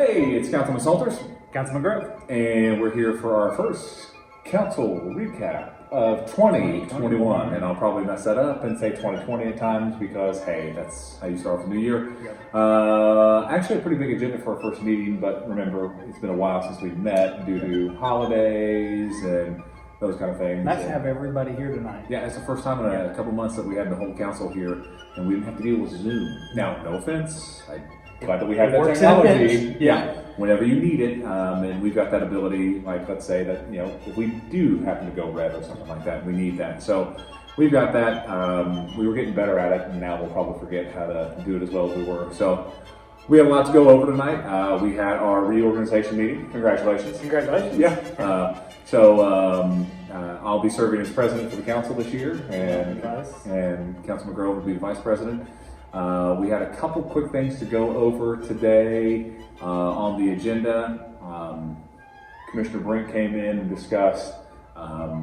Hey, it's Councilman Salters, Councilman Grove. and we're here for our first council recap of 2021. And I'll probably mess that up and say 2020 at times because, hey, that's how you start off the new year. Yep. Actually, a pretty big agenda for our first meeting, but remember, it's been a while since we've met due to holidays and those kind of things. Nice to have everybody here tonight. Yeah, it's the first time in a couple months that we had the whole council here, and we didn't have to deal with Zoom. Now, no offense, I'm glad that we have that Works in a technology. pinch. Yeah, whenever you need it, and we've got that ability. Like, let's say that if we do happen to go red or something like that, we need that. So we've got that. We were getting better at it, and now we'll probably forget how to do it as well as we were. So we have a lot to go over tonight. We had our reorganization meeting. Congratulations. Congratulations. Yeah. I'll be serving as president for the council this year, and Councilman Grove will be the vice president. We had a couple quick things to go over today on the agenda. Commissioner Brink came in and discussed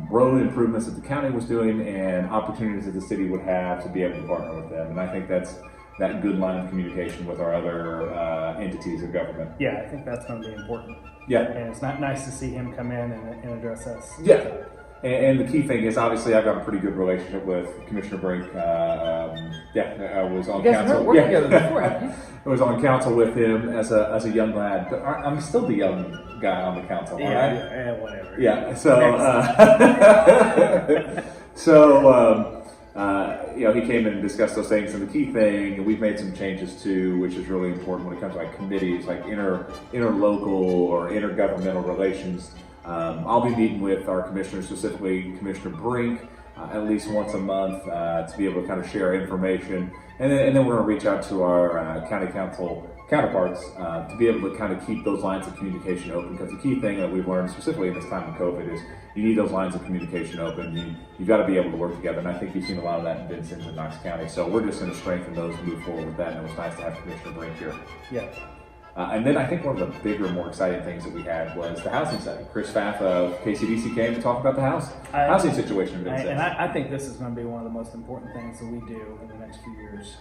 road improvements that the county was doing and opportunities that the city would have to be able to partner with them. And I think that's that good line of communication with our other entities of government. Yeah, I think that's going to be important. Yeah. And it's not nice to see him come in and address us. Yeah. And the key thing is, obviously, I've got a pretty good relationship with Commissioner Brink. I was on council. Worked together before, haven't you? I was on council with him as a young lad, but I'm still the young guy on the council. Yeah, right? yeah, whatever. Yeah. He came in and discussed those things, and the key thing, and we've made some changes too, which is really important when it comes to like committees, like interlocal or intergovernmental relations. I'll be meeting with our commissioners, specifically Commissioner Brink, at least once a month to be able to kind of share information. And then we're going to reach out to our county council counterparts to be able to kind of keep those lines of communication open. Because the key thing that we've learned, specifically in this time of COVID, is you need those lines of communication open. You've got to be able to work together. And I think you've seen a lot of that in Vincennes and Knox County. So we're just going to strengthen those and move forward with that. And it was nice to have Commissioner Brink here. Yeah. And then I think one of the bigger, more exciting things that we had was the housing side. Chris Pfaff of KCDC came to talk about the housing situation in Vincennes. I think this is going to be one of the most important things that we do in the next few years.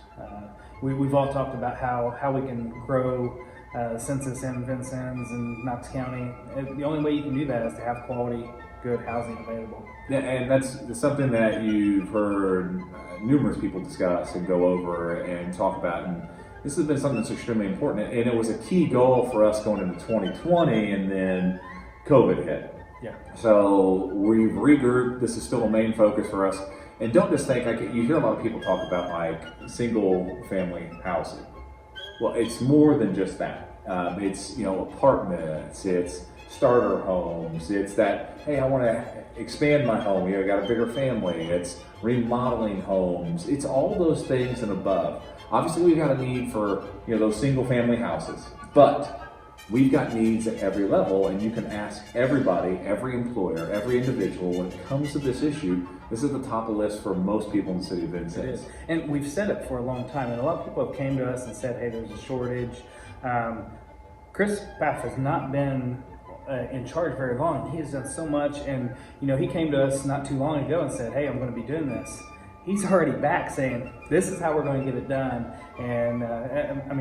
We've all talked about how we can grow the census in Vincennes and Knox County. The only way you can do that is to have quality, good housing available. Yeah, and that's something that you've heard numerous people discuss and go over and talk about. And this has been something that's extremely important, and it was a key goal for us going into 2020, and then COVID hit. Yeah. So we've regrouped. This is still a main focus for us. And don't just think, you hear a lot of people talk about like single family housing. Well, it's more than just that. It's apartments, it's starter homes, it's that, hey, I want to expand my home, I got a bigger family, it's remodeling homes, it's all those things and above. Obviously, we've got a need for those single-family houses, but we've got needs at every level, and you can ask everybody, every employer, every individual, when it comes to this issue, this is the top of the list for most people in the city of Vincennes. It is, and we've said it for a long time, and a lot of people have came to us and said, hey, there's a shortage. Chris Pfaff has not been in charge very long. He has done so much, and he came to us not too long ago and said, hey, I'm going to be doing this. He's already back saying, this is how we're going to get it done. And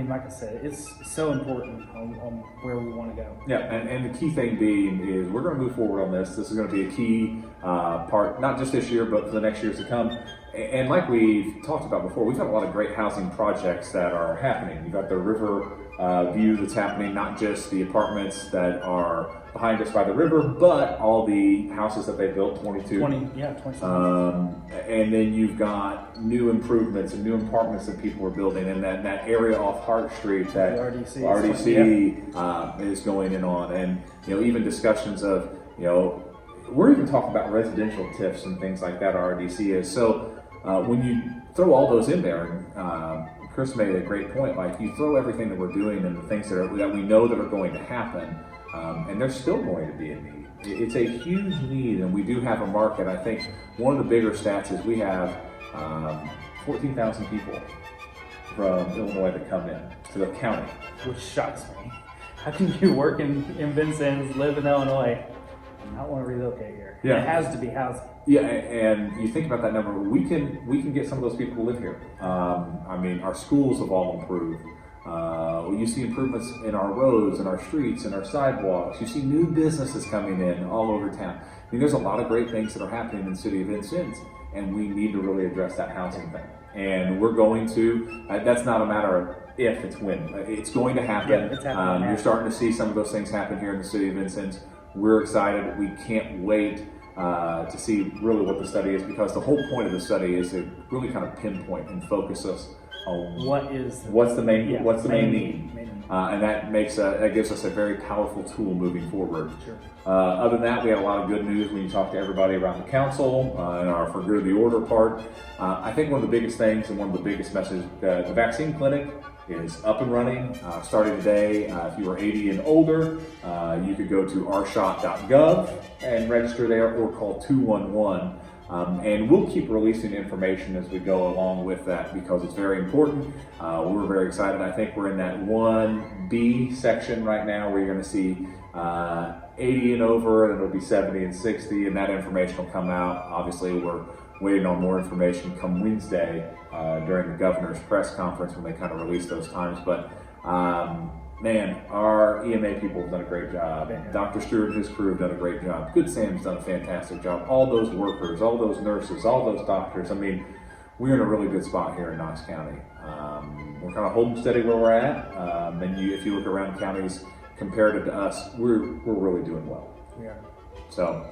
like I said, it's so important on where we want to go. Yeah, and the key thing being is we're going to move forward on this. This is going to be a key part, not just this year, but for the next years to come. And like we've talked about before, we've got a lot of great housing projects that are happening. You've got the river view that's happening, not just the apartments that are behind us by the river, but all the houses that they built, 22. 20. And then you've got new improvements and new apartments that people are building in that area off Hart Street that RDC is going in on. And, even discussions of, we're even talking about residential TIFs and things like that, RDC is. So when you throw all those in there, Chris made a great point, like you throw everything that we're doing and the things that we know that are going to happen, and there's still going to be a need. It's a huge need, and we do have a market. I think one of the bigger stats is we have 14,000 people from Illinois that come in to the county. Which shocks me. How can you work in Vincennes, live in Illinois, and not want to relocate here? Yeah. It has to be housing. Yeah, and you think about that number, we can get some of those people to live here. Our schools have all improved. You see improvements in our roads and our streets and our sidewalks. You see new businesses coming in all over town. I mean, there's a lot of great things that are happening in the city of Vincennes, and we need to really address that housing thing. And we're going to, that's not a matter of if, it's when. It's going to happen. Yeah, it's happening. You're starting to see some of those things happen here in the city of Vincennes. We're excited. We can't wait to see really what the study is, because the whole point of the study is to really kind of pinpoint and focus us on what's the main need. And that gives us a very powerful tool moving forward. Sure. Other than that, we had a lot of good news when you talk to everybody around the council in our For Good of the Order part. I think one of the biggest things and one of the biggest messages, the vaccine clinic is up and running, starting today. If you are 80 and older, you could go to ourshot.gov and register there, or call 211. And we'll keep releasing information as we go along with that, because it's very important. We're very excited. I think we're in that 1B section right now, where you're going to see 80 and over, and it'll be 70 and 60, and that information will come out. Obviously, we're waiting on more information come Wednesday during the governor's press conference, when they kind of release those times. But man, our EMA people have done a great job. Dr. Stewart and his crew have done a great job. Good Sam's done a fantastic job. All those workers, all those nurses, all those doctors. I mean, we're in a really good spot here in Knox County. We're kind of holding steady where we're at. And if you look around counties comparative to us, we're really doing well. Yeah. So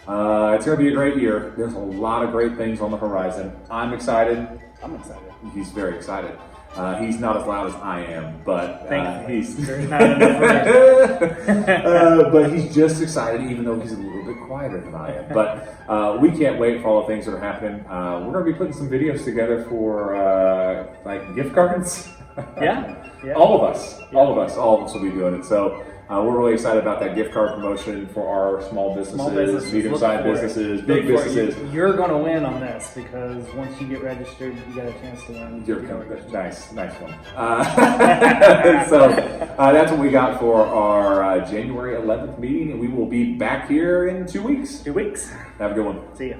it's going to be a great year. There's a lot of great things on the horizon. I'm excited. I'm excited. He's very excited. He's not as loud as I am, but he's There's not enough room. but he's just excited, even though he's a little bit quieter than I am. But we can't wait for all the things that are happening. We're going to be putting some videos together for like gift cards. Yeah. All of us will be doing it. So we're really excited about that gift card promotion for our small businesses, medium-sized businesses, big businesses. You're going to win on this, because once you get registered, you got a chance to win. Nice one. So that's what we got for our January 11th meeting, and we will be back here in 2 weeks. 2 weeks. Have a good one. See ya.